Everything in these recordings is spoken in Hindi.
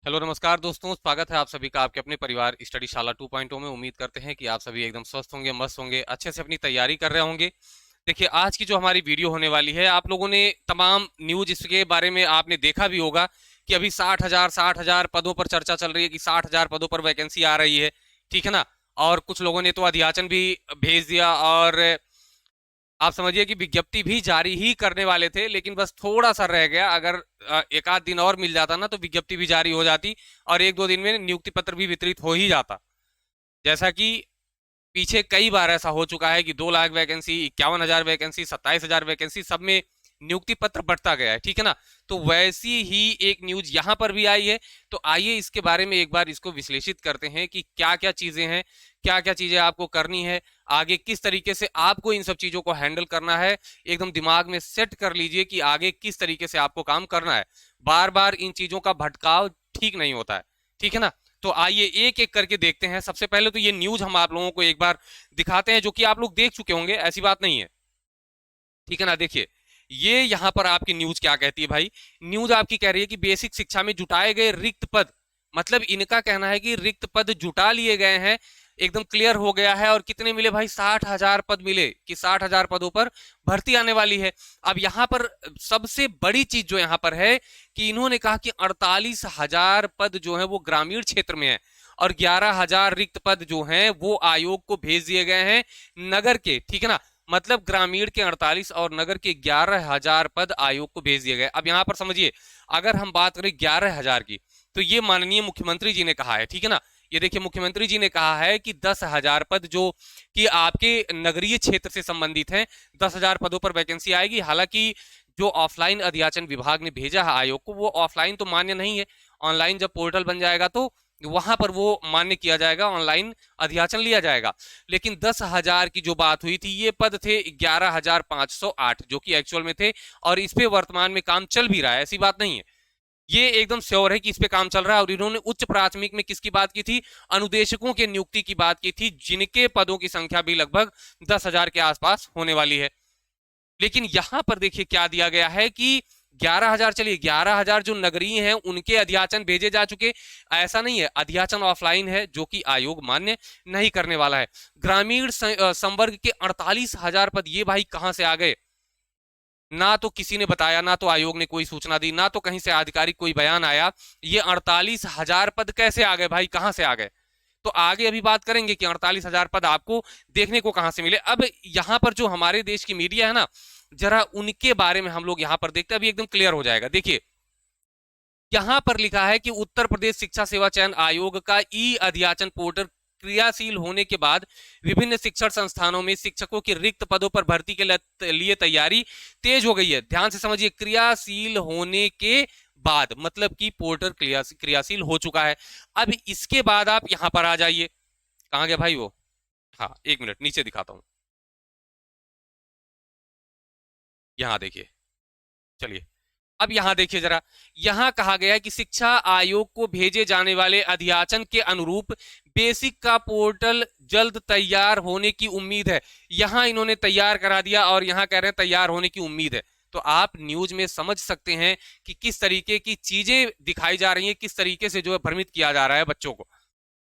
हेलो नमस्कार दोस्तों, स्वागत है आप सभी का आपके अपने परिवार स्टडी शाला 2.0 में। उम्मीद करते हैं कि आप सभी एकदम स्वस्थ होंगे, मस्त होंगे, अच्छे से अपनी तैयारी कर रहे होंगे। देखिए, आज की जो हमारी वीडियो होने वाली है, आप लोगों ने तमाम न्यूज इसके बारे में आपने देखा भी होगा कि अभी 60,000 पदों पर चर्चा चल रही है कि 60,000 पदों पर वैकेंसी आ रही है। ठीक है ना। और कुछ लोगों ने तो अधियाचन भी भेज दिया और आप समझिए कि विज्ञप्ति भी जारी ही करने वाले थे, लेकिन बस थोड़ा सा रह गया। अगर एक आध दिन और मिल जाता ना तो विज्ञप्ति भी जारी हो जाती और एक दो दिन में नियुक्ति पत्र भी वितरित हो ही जाता। जैसा कि पीछे कई बार ऐसा हो चुका है कि 2 लाख वैकेंसी, 51,000 वैकेंसी, 27,000 वैकेंसी, सब में नियुक्ति पत्र बढ़ता गया है। ठीक है ना। तो वैसी ही एक न्यूज यहां पर भी आई है। तो आइए इसके बारे में एक बार इसको विश्लेषित करते हैं कि क्या क्या चीजें हैं, क्या क्या चीजें आपको करनी है, आगे किस तरीके से आपको इन सब चीजों को हैंडल करना है। एकदम दिमाग में सेट कर लीजिए कि आगे किस तरीके से आपको काम करना है। बार बार इन चीजों का भटकाव ठीक नहीं होता है। ठीक है ना। तो आइए एक एक करके देखते हैं। सबसे पहले तो ये न्यूज हम आप लोगों को एक बार दिखाते हैं, जो कि आप लोग देख चुके होंगे, ऐसी बात नहीं है। ठीक है ना। देखिए, ये यहां पर आपकी न्यूज क्या कहती है भाई। न्यूज आपकी कह रही है कि बेसिक शिक्षा में जुटाए गए रिक्त पद, मतलब इनका कहना है कि रिक्त पद जुटा लिए गए हैं, एकदम क्लियर हो गया है। और कितने मिले भाई? 60,000 पद मिले कि 60,000 पदों पर भर्ती आने वाली है। अब यहां पर सबसे बड़ी चीज जो यहां पर है कि इन्होंने कहा कि 48,000 पद जो है वो ग्रामीण क्षेत्र में है और 11,000 रिक्त पद जो हैं वो आयोग को भेज दिए गए हैं नगर के। ठीक है ना। मतलब ग्रामीण के 48 और नगर के 11,000 पद आयोग को भेज दिए गए। अब यहां पर समझिए, अगर हम बात करें 11,000 की, तो ये माननीय मुख्यमंत्री जी ने कहा है। ठीक है ना। ये देखिए, मुख्यमंत्री जी ने कहा है कि 10,000 पद जो कि आपके नगरीय क्षेत्र से संबंधित हैं, 10,000 पदों पर वैकेंसी आएगी। हालांकि जो ऑफलाइन अधियाचन विभाग ने भेजा है आयोग को, वो ऑफलाइन तो मान्य नहीं है। ऑनलाइन जब पोर्टल बन जाएगा तो वहां पर वो मान्य किया जाएगा, ऑनलाइन अधियाचन लिया जाएगा। लेकिन 10,000 की जो बात हुई थी, ये पद थे 11,508 जो कि एक्चुअल में थे। और इस पे वर्तमान में काम चल भी रहा है, ऐसी बात नहीं है। ये एकदम श्योर है कि इस पे काम चल रहा है। और इन्होंने उच्च प्राथमिक में किसकी बात की थी? अनुदेशकों के नियुक्ति की बात की थी, जिनके पदों की संख्या भी लगभग 10,000 के आसपास होने वाली है। लेकिन यहां पर देखिए क्या दिया गया है कि 11,000, चलिए 11,000 जो नगरीय हैं उनके अध्याचन भेजे जा चुके। ऐसा नहीं है, अध्याचन ऑफलाइन है जो कि आयोग मान्य नहीं करने वाला है। ग्रामीण संवर्ग के 48,000 पद, ये भाई कहां से आ गए? ना तो किसी ने बताया, ना तो आयोग ने कोई सूचना दी, ना तो कहीं से आधिकारिक कोई बयान आया। ये 48,000 पद कैसे आ गए भाई, कहां से आ गए? तो आगे अभी बात करेंगे कि 48,000 पद आपको देखने को कहां से मिले। अब यहां पर जो हमारे देश की मीडिया है ना, जरा उनके बारे में हम लोग यहां पर देखते हैं, अभी एकदम क्लियर हो जाएगा। देखिए, यहां पर लिखा है कि उत्तर प्रदेश शिक्षा सेवा चयन आयोग का ई अधियाचन पोर्टल क्रियाशील होने के बाद विभिन्न शिक्षण संस्थानों में शिक्षकों के रिक्त पदों पर भर्ती के लिए तैयारी तेज हो गई है। ध्यान से समझिए, क्रियाशील होने के बाद मतलब कि पोर्टल क्रियाशील हो चुका है। अब इसके बाद आप यहां पर आ जाइए। कहां गया भाई वो? हाँ, एक मिनट नीचे दिखाता हूं। यहां देखिए, चलिए, अब यहां देखिए जरा। यहां कहा गया है कि शिक्षा आयोग को भेजे जाने वाले अधियाचन के अनुरूप बेसिक का पोर्टल जल्द तैयार होने की उम्मीद है। यहां इन्होंने तैयार करा दिया और यहां कह रहे हैं तैयार होने की उम्मीद है। तो आप न्यूज में समझ सकते हैं कि किस तरीके की चीजें दिखाई जा रही हैं, किस तरीके से जो है भ्रमित किया जा रहा है बच्चों को।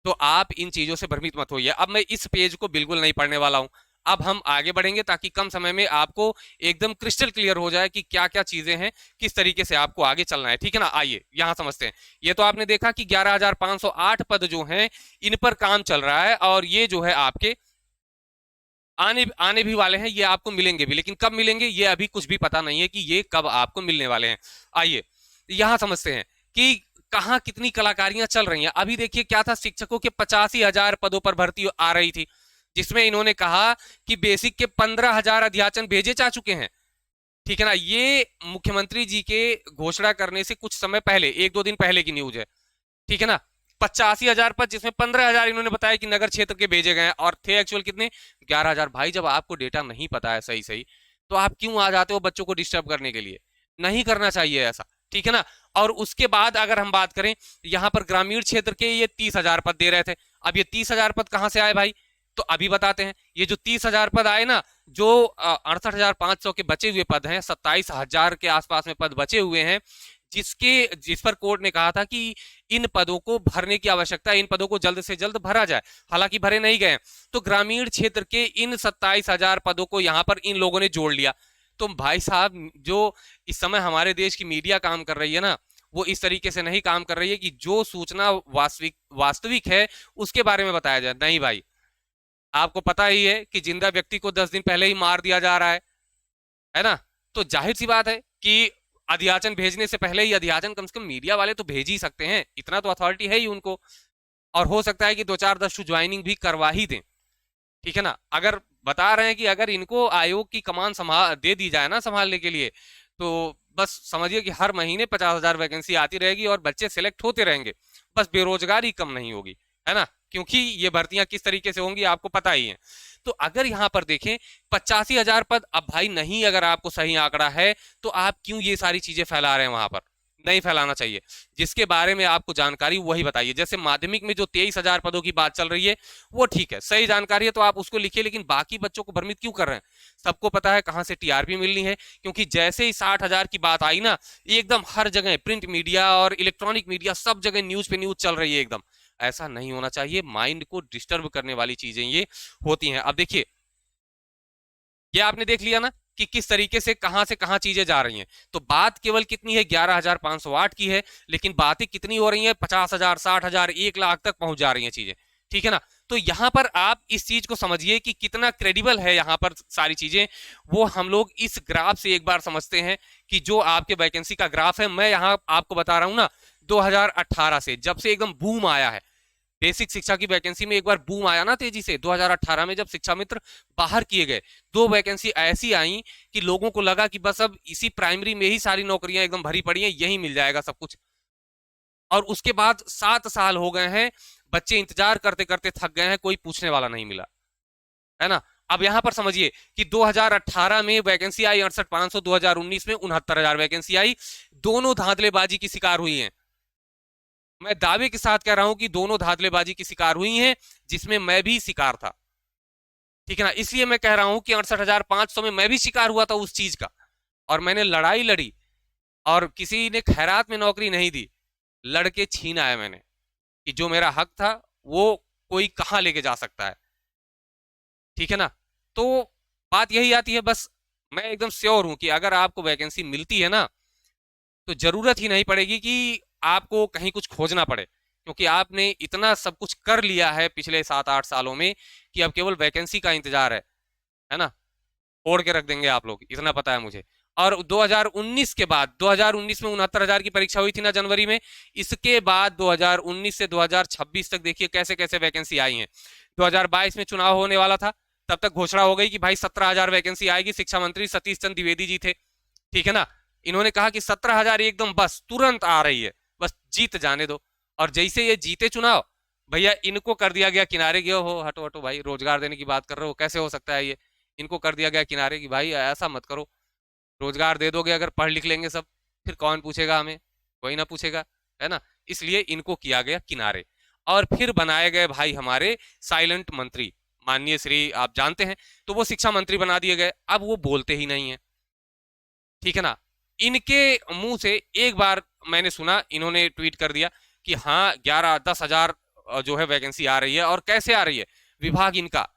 तो आप इन चीजों से भ्रमित मत होइए। अब मैं इस पेज को बिल्कुल नहीं पढ़ने वाला हूं। अब हम आगे बढ़ेंगे ताकि कम समय में आपको एकदम क्रिस्टल क्लियर हो जाए कि क्या क्या चीजें हैं, किस तरीके से आपको आगे चलना है। ठीक है ना। आइए यहां समझते हैं। ये तो आपने देखा कि 11,508 पद जो हैं इन पर काम चल रहा है और ये जो है आपके आने आने भी वाले हैं, ये आपको मिलेंगे भी। लेकिन कब मिलेंगे ये अभी कुछ भी पता नहीं है कि ये कब आपको मिलने वाले हैं। आइए यहां समझते हैं कि कहां कितनी कलाकारियां चल रही हैं। अभी देखिए क्या था, शिक्षकों के 85,000 पदों पर भर्ती आ रही थी, जिसमें इन्होंने कहा कि बेसिक के 15,000 अध्याचन भेजे जा चुके हैं। ठीक है ना। ये मुख्यमंत्री जी के घोषणा करने से कुछ समय पहले, एक दो दिन पहले की न्यूज है। ठीक है ना। 85,000 पद, जिसमें 15,000 इन्होंने बताया कि नगर क्षेत्र के भेजे गए हैं और थे एक्चुअल कितने? 11,000। भाई जब आपको डेटा नहीं पता है सही सही, तो आप क्यों आ जाते हो बच्चों को डिस्टर्ब करने के लिए? नहीं करना चाहिए ऐसा। ठीक है ना। और उसके बाद अगर हम बात करें, यहां पर ग्रामीण क्षेत्र के ये 30,000 पद दे रहे थे। अब ये 30,000 पद कहां से आए भाई? तो अभी बताते हैं। ये जो 30,000 पद आए ना, जो 68,500 के बचे हुए पद हैं, 27,000 के आसपास में पद बचे हुए हैं, जिस पर कोर्ट ने कहा था कि इन पदों को भरने की आवश्यकता है, इन पदों को जल्द से जल्द भरा जाए, हालांकि भरे नहीं गए। तो ग्रामीण क्षेत्र के इन 27,000 पदों को यहां पर इन लोगों ने जोड़ लिया। तो भाई साहब, जो इस समय हमारे देश की मीडिया काम कर रही है ना, वो इस तरीके से नहीं काम कर रही है कि जो सूचना वास्तविक वास्तविक है उसके बारे में बताया जाए। नहीं भाई, आपको पता ही है कि जिंदा व्यक्ति को 10 दिन पहले ही मार दिया जा रहा है ना। तो जाहिर सी बात है कि अध्याचन भेजने से पहले ही अध्याचन कम से कम मीडिया वाले तो भेज ही सकते हैं, इतना तो अथॉरिटी है ही उनको। और हो सकता है कि 2-4-10 ज्वाइनिंग भी करवा ही दें, ठीक है ना। अगर बता रहे हैं कि अगर इनको आयोग की कमान संभाल दे दी जाए ना संभालने के लिए, तो बस समझिए कि हर महीने 50,000 वैकेंसी आती रहेगी और बच्चे सिलेक्ट होते रहेंगे, बस बेरोजगारी कम नहीं होगी, है ना। क्योंकि ये भर्तियां किस तरीके से होंगी आपको पता ही है। तो अगर यहां पर देखें 85,000 पद, अब भाई नहीं, अगर आपको सही आंकड़ा है तो आप क्यों ये सारी चीजें फैला रहे हैं वहां पर? नहीं फैलाना चाहिए। जिसके बारे में आपको जानकारी वही बताइए। जैसे माध्यमिक में जो 23,000 पदों की बात चल रही है वो ठीक है, सही जानकारी है तो आप उसको लिखिए, लेकिन बाकी बच्चों को भ्रमित क्यों कर रहे हैं? सबको पता है कहां से टीआरपी मिलनी है, क्योंकि जैसे ही 60,000 की बात आई ना, एकदम हर जगह प्रिंट मीडिया और इलेक्ट्रॉनिक मीडिया सब जगह न्यूज पे न्यूज चल रही है एकदम। ऐसा नहीं होना चाहिए, माइंड को डिस्टर्ब करने वाली चीजें ये होती हैं। अब देखिए, ये आपने देख लिया ना कि किस तरीके से कहां चीजें जा रही हैं। तो बात केवल कितनी है, 11,508 की है, लेकिन बातें कितनी हो रही हैं, 50,000, 60,000, 1 लाख तक पहुंच जा रही हैं चीजें, ठीक है ना। तो यहां पर आप इस चीज को समझिए कि कितना क्रेडिबल है यहां पर सारी चीजें। वो हम लोग इस ग्राफ से एक बार समझते हैं कि जो आपके वैकेंसी का ग्राफ है, मैं यहां आपको बता रहा हूं ना, 2018 से जब से एकदम बूम आया है बेसिक शिक्षा की वैकेंसी में, एक बार बूम आया ना तेजी से 2018 में, जब शिक्षा मित्र बाहर किए गए, 2 वैकेंसी ऐसी आई कि लोगों को लगा कि बस अब इसी प्राइमरी में ही सारी नौकरियां एकदम भरी पड़ी हैं, यही मिल जाएगा सब कुछ। और उसके बाद 7 साल हो गए हैं, बच्चे इंतजार करते करते थक गए हैं, कोई पूछने वाला नहीं मिला, है ना। अब यहां पर समझिए कि 2018 में वैकेंसी आई 68,500, 2019 में 69,000 वैकेंसी आई। दोनों धांधलेबाजी की शिकार हुई है। मैं दावे के साथ कह रहा हूं कि दोनों धांधलेबाजी की शिकार हुई हैं, जिसमें मैं भी शिकार था, ठीक है ना। इसलिए मैं कह रहा हूं कि 68,500 में मैं भी शिकार हुआ था उस चीज का, और मैंने लड़ाई लड़ी, और किसी ने खैरात में नौकरी नहीं दी, लड़के छीन आया मैंने कि जो मेरा हक था वो कोई कहां लेके जा सकता है, ठीक है ना। तो बात यही आती है, बस मैं एकदम श्योर हूं कि अगर आपको वैकेंसी मिलती है ना, तो जरूरत ही नहीं पड़ेगी कि आपको कहीं कुछ खोजना पड़े, क्योंकि आपने इतना सब कुछ कर लिया है पिछले 7-8 सालों में कि अब केवल वैकेंसी का इंतजार है ना। ओढ़ के रख देंगे आप लोग, इतना पता है मुझे। और 2019 के बाद, 2019 में 69,000 की परीक्षा हुई थी ना जनवरी में, इसके बाद 2019 से 2026 तक देखिए कैसे कैसे वैकेंसी आई हैं। 2022 में चुनाव होने वाला था, तब तक घोषणा हो गई कि भाई 17,000 वैकेंसी आएगी। शिक्षा मंत्री सतीश चंद्र द्विवेदी जी थे, ठीक है ना। इन्होंने कहा कि 17,000 एकदम बस तुरंत आ रही है, बस जीत जाने दो। और जैसे ये जीते चुनाव, भैया इनको कर दिया गया किनारे, गए हो हटो हटो भाई, रोजगार देने की बात कर रहे हो, कैसे हो सकता है ये। इनको कर दिया गया किनारे कि भाई ऐसा मत करो, रोजगार दे दोगे अगर पढ़ लिख लेंगे सब, फिर कौन पूछेगा हमें, कोई ना पूछेगा, है ना। इसलिए इनको किया गया किनारे, और फिर बनाए गए भाई हमारे साइलेंट मंत्री, माननीय श्री आप जानते हैं, तो वो शिक्षा मंत्री बना दिए गए। अब वो बोलते ही नहीं है, ठीक है ना। इनके मुंह से एक बार मैंने सुना, इन्होंने ट्वीट कर दिया कि हाँ 11-10 हजार जो है वैकेंसी आ रही है, और कैसे आ रही है, विभाग इनका।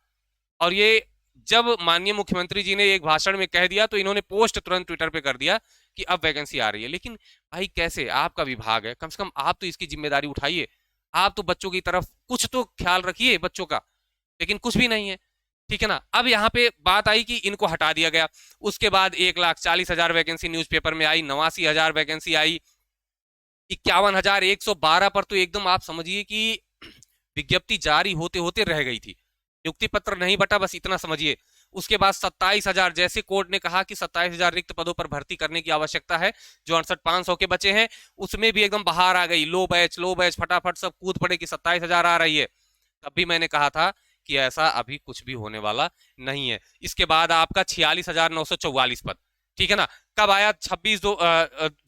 और ये जब माननीय मुख्यमंत्री जी ने एक भाषण में कह दिया, तो इन्होंने पोस्ट तुरंत ट्विटर पे कर दिया कि अब वैकेंसी आ रही है। लेकिन भाई कैसे, आपका विभाग है, कम से कम आप तो इसकी जिम्मेदारी उठाइए, आप तो बच्चों की तरफ कुछ तो ख्याल रखिए बच्चों का, लेकिन कुछ भी नहीं है, ठीक है ना। अब यहाँ पे बात आई कि इनको हटा दिया गया। उसके बाद 1,40,000 वैकेंसी न्यूज़पेपर में आई, 89,000 वैकेंसी आई, 51,112 पर तो एकदम आप समझिए कि विज्ञप्ति जारी होते होते रह गई थी, नियुक्ति पत्र नहीं बटा, बस इतना समझिए। उसके बाद 27,000, जैसे कोर्ट ने कहा कि 27,000 रिक्त पदों पर भर्ती करने की आवश्यकता है, जो 68,500 के बचे हैं, उसमें भी एकदम बाहर आ गई, लो बैच फटाफट सब कूद पड़े कि 27,000 आ रही है। तब भी मैंने कहा था कि ऐसा अभी कुछ भी होने वाला नहीं है। इसके बाद आपका 46,944 पद, ठीक है ना। कब आया,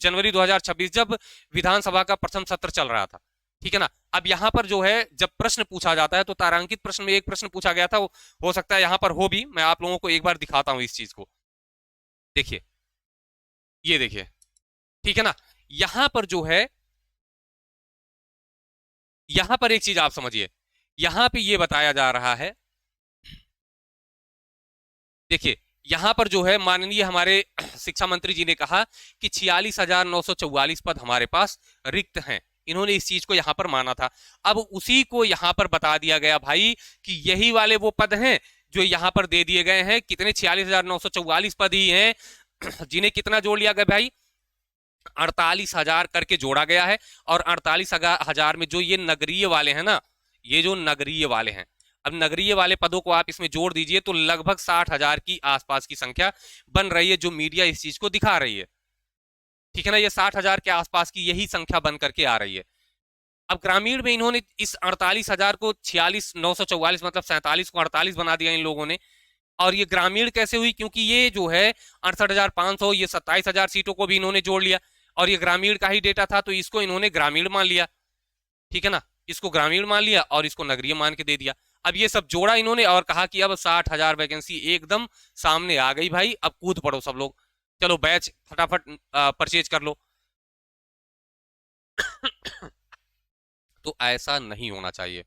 जनवरी 2026, जब विधानसभा का प्रथम सत्र चल रहा था, ठीक है ना। अब यहां पर जो है जब प्रश्न पूछा जाता है, तो तारांकित प्रश्न में एक प्रश्न पूछा गया था, वो हो सकता है यहां पर हो भी, मैं आप लोगों को एक बार दिखाता हूं इस चीज को, देखिए, ये देखिए, ठीक है ना। यहां पर जो है, यहां पर एक चीज आप समझिए, यहां पे ये बताया जा रहा है, देखिए यहां पर जो है माननीय हमारे शिक्षा मंत्री जी ने कहा कि 46,944 पद हमारे पास रिक्त हैं। इन्होंने इस चीज को यहां पर माना था। अब उसी को यहां पर बता दिया गया भाई कि यही वाले वो पद हैं जो यहां पर दे दिए गए हैं। कितने? 46,944 पद ही हैं जिन्हें कितना जोड़ लिया गया भाई? 48,000 करके जोड़ा गया है। और 48,000 में जो ये नगरीय वाले हैं ना, ये जो नगरीय वाले हैं, अब नगरीय वाले पदों को आप इसमें जोड़ दीजिए तो लगभग 60,000 की आसपास की संख्या बन रही है, जो मीडिया इस चीज को दिखा रही है। ठीक है ना, ये 60,000 के आसपास की यही संख्या बन करके आ रही है। अब ग्रामीण में इन्होंने इस 48,000 को 46,944 मतलब 47 को 48 बना दिया इन लोगों ने। और ये ग्रामीण कैसे हुई? क्योंकि ये जो है 68,500, ये 27,000 सीटों को भी इन्होंने जोड़ लिया और ये ग्रामीण का ही डेटा था, तो इसको इन्होंने ग्रामीण मान लिया। ठीक है ना, इसको ग्रामीण मान लिया और इसको नगरीय मान के दे दिया। अब ये सब जोड़ा इन्होंने और कहा कि अब 60,000 वैकेंसी एकदम सामने आ गई भाई, अब कूद पड़ो सब लोग, चलो बैच फटाफट परचेज कर लो। तो ऐसा नहीं होना चाहिए,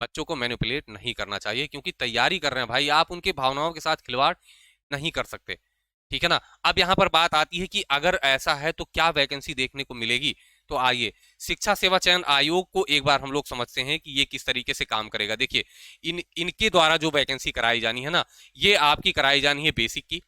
बच्चों को मैनिपुलेट नहीं करना चाहिए, क्योंकि तैयारी कर रहे हैं भाई, आप उनके भावनाओं के साथ खिलवाड़ नहीं कर सकते। ठीक है ना। अब यहां पर बात आती है कि अगर ऐसा है तो क्या वैकेंसी देखने को मिलेगी। तो आइए शिक्षा सेवा चयन आयोग को एक बार हम लोग समझते हैं कि ये किस तरीके से काम करेगा। देखिए इनके द्वारा जो वैकेंसी कराई जानी है ना, ये आपकी कराई जानी है बेसिक की।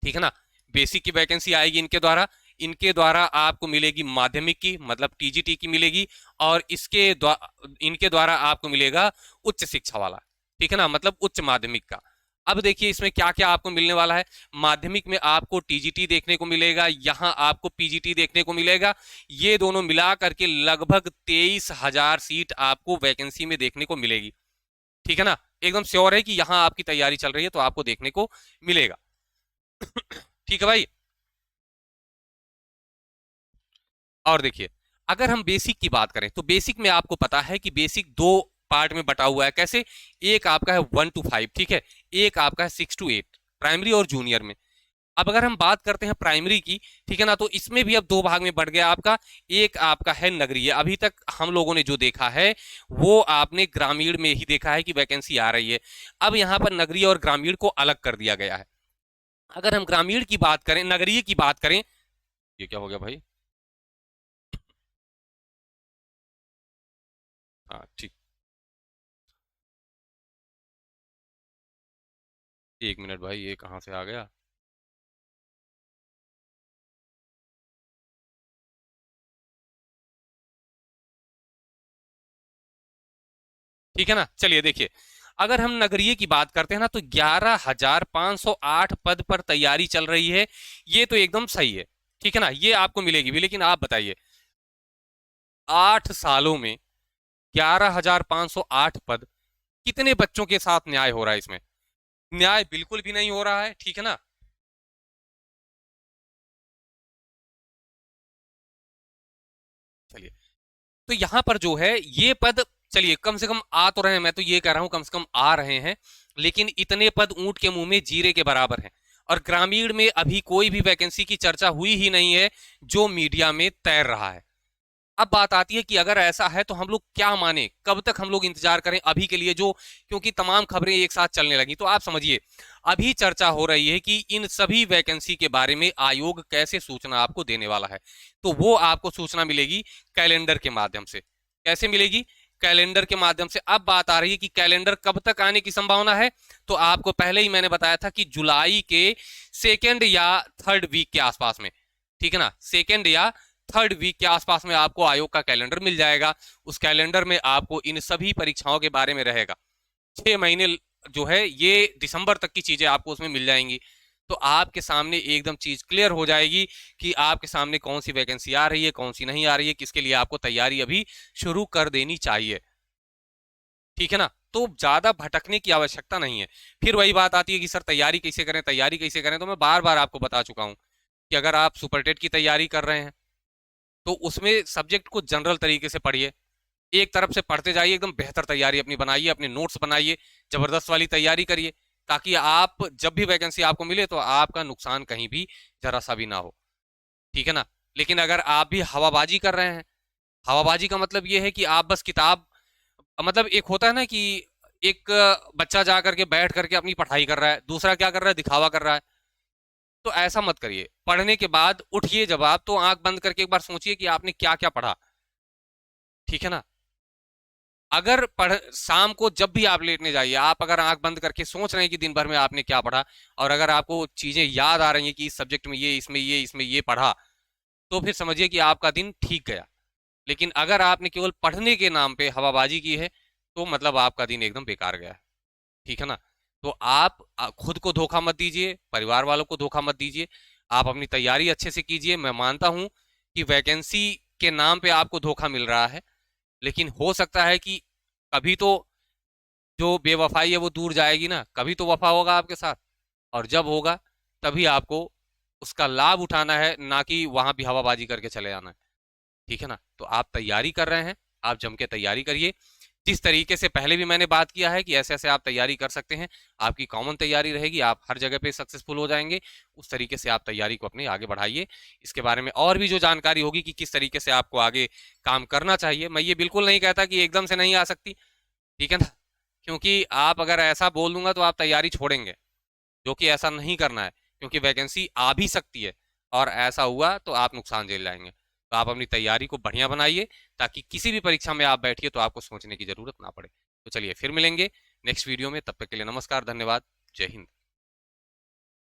ठीक है ना, बेसिक की वैकेंसी आएगी इनके द्वारा। इनके द्वारा आपको मिलेगी माध्यमिक की, मतलब टीजीटी की मिलेगी। और इनके द्वारा आपको मिलेगा उच्च शिक्षा वाला। ठीक है ना, मतलब उच्च माध्यमिक का। अब देखिए इसमें क्या क्या आपको मिलने वाला है। माध्यमिक में आपको टीजीटी देखने को मिलेगा, यहां आपको पीजीटी देखने को मिलेगा। ये दोनों मिला करके लगभग 23,000 सीट आपको वैकेंसी में देखने को मिलेगी। ठीक है ना, एकदम श्योर है कि यहां आपकी तैयारी चल रही है तो आपको देखने को मिलेगा। ठीक है भाई। और देखिए अगर हम बेसिक की बात करें तो बेसिक में आपको पता है कि बेसिक दो पार्ट में बटा हुआ है। कैसे? एक आपका है 1 to 5, ठीक है, एक आपका है 6 to 8, प्राइमरी और जूनियर में। अब अगर हम बात करते हैं प्राइमरी की, ठीक है ना, तो इसमें भी अब दो भाग में बढ़ गया आपका। एक आपका है नगरीय। अभी तक हम लोगों ने जो देखा है वो आपने ग्रामीण में ही देखा है कि वैकेंसी आ रही है। अब यहाँ पर नगरीय और ग्रामीण को अलग कर दिया गया है। अगर हम ग्रामीण की बात करें, नगरीय की बात करें, ये क्या हो गया भाई? हाँ ठीक, 1 मिनट भाई, ये कहाँ से आ गया? ठीक है ना, चलिए देखिए अगर हम नगरीय की बात करते हैं ना, तो 11,508 पद पर तैयारी चल रही है। ये तो एकदम सही है। ठीक है ना, ये आपको मिलेगी भी। लेकिन आप बताइए 8 सालों में 11,508 पद, कितने बच्चों के साथ न्याय हो रहा है इसमें? न्याय बिल्कुल भी नहीं हो रहा है। ठीक है ना, चलिए तो यहां पर जो है ये पद, चलिए कम से कम आ तो रहे हैं, मैं तो ये कह रहा हूं कम से कम आ रहे हैं। लेकिन इतने पद ऊंट के मुंह में जीरे के बराबर हैं। और ग्रामीण में अभी कोई भी वैकेंसी की चर्चा हुई ही नहीं है जो मीडिया में तैर रहा है। अब बात आती है कि अगर ऐसा है तो हम लोग क्या माने, कब तक हम लोग इंतजार करें अभी के लिए, जो क्योंकि तमाम खबरें एक साथ चलने लगी। तो आप समझिए अभी चर्चा हो रही है कि इन सभी वैकेंसी के बारे में आयोग कैसे सूचना आपको देने वाला है। तो वो आपको सूचना मिलेगी कैलेंडर के माध्यम से। कैसे मिलेगी? कैलेंडर के माध्यम से। अब बात आ रही है कि कैलेंडर कब तक आने की संभावना है। तो आपको पहले ही मैंने बताया था कि जुलाई के 2nd या 3rd वीक के आसपास में, ठीक है ना, 2nd या 3rd वीक के आसपास में आपको आयोग का कैलेंडर मिल जाएगा। उस कैलेंडर में आपको इन सभी परीक्षाओं के बारे में रहेगा। 6 महीने जो है ये दिसंबर तक की चीजें आपको उसमें मिल जाएंगी। तो आपके सामने एकदम चीज क्लियर हो जाएगी कि आपके सामने कौन सी वैकेंसी आ रही है, कौन सी नहीं आ रही है, किसके लिए आपको तैयारी अभी शुरू कर देनी चाहिए। ठीक है ना, तो ज्यादा भटकने की आवश्यकता नहीं है। फिर वही बात आती है कि सर तैयारी कैसे करें, तैयारी कैसे करें। तो मैं बार बार आपको बता चुका हूं कि अगर आप सुपरटेट की तैयारी कर रहे हैं तो उसमें सब्जेक्ट को जनरल तरीके से पढ़िए। एक तरफ से पढ़ते जाइए, एकदम बेहतर तैयारी अपनी बनाइए, अपने नोट्स बनाइए, जबरदस्त वाली तैयारी करिए, ताकि आप जब भी वैकेंसी आपको मिले तो आपका नुकसान कहीं भी जरा सा भी ना हो। ठीक है ना। लेकिन अगर आप भी हवाबाजी कर रहे हैं, हवाबाजी का मतलब ये है कि आप बस किताब, मतलब एक होता है ना कि एक बच्चा जा करके बैठ करके अपनी पढ़ाई कर रहा है, दूसरा क्या कर रहा है, दिखावा कर रहा है। तो ऐसा मत करिए। पढ़ने के बाद उठिए जब आप, तो आंख बंद करके एक बार सोचिए कि आपने क्या क्या पढ़ा। ठीक है ना? अगर पढ़ शाम को जब भी आप लेटने जाइए, आप अगर आंख बंद करके सोच रहे हैं कि दिन भर में आपने क्या पढ़ा, और अगर आपको चीजें याद आ रही हैं कि इस सब्जेक्ट में ये, इसमें ये पढ़ा, तो फिर समझिए कि आपका दिन ठीक गया। लेकिन अगर आपने केवल पढ़ने के नाम पे हवाबाजी की है, तो मतलब आपका दिन एकदम बेकार गया है। ठीक है ना? तो आप खुद को धोखा मत दीजिए, परिवार वालों को धोखा मत दीजिए। आप अपनी तैयारी अच्छे से कीजिए। मैं मानता हूं कि वैकेंसी के नाम पे आपको धोखा मिल रहा है, लेकिन हो सकता है कि कभी तो जो बेवफाई है वो दूर जाएगी ना, कभी तो वफा होगा आपके साथ। और जब होगा, तभी आपको उसका लाभ उठाना है, ना कि वहां भी हवाबाजी करके चले जाना है। ठीक है ना? तो आप तैयारी कर रहे हैं, आप जम के तैयारी करिए। जिस तरीके से पहले भी मैंने बात किया है कि ऐसे ऐसे आप तैयारी कर सकते हैं, आपकी कॉमन तैयारी रहेगी, आप हर जगह पे सक्सेसफुल हो जाएंगे। उस तरीके से आप तैयारी को अपनी आगे बढ़ाइए। इसके बारे में और भी जो जानकारी होगी कि किस तरीके से आपको आगे काम करना चाहिए, मैं ये बिल्कुल नहीं कहता कि एकदम से नहीं आ सकती। ठीक है ना? क्योंकि आप अगर ऐसा बोल दूंगा तो आप तैयारी छोड़ेंगे, जो कि ऐसा नहीं करना है। क्योंकि वैकेंसी आ भी सकती है, और ऐसा हुआ तो आप नुकसान झेल जाएंगे। तो आप अपनी तैयारी को बढ़िया बनाइए, ताकि किसी भी परीक्षा में आप बैठिए तो आपको सोचने की जरूरत ना पड़े। तो चलिए फिर मिलेंगे नेक्स्ट वीडियो में, तब तक के लिए नमस्कार, धन्यवाद, जय हिंद।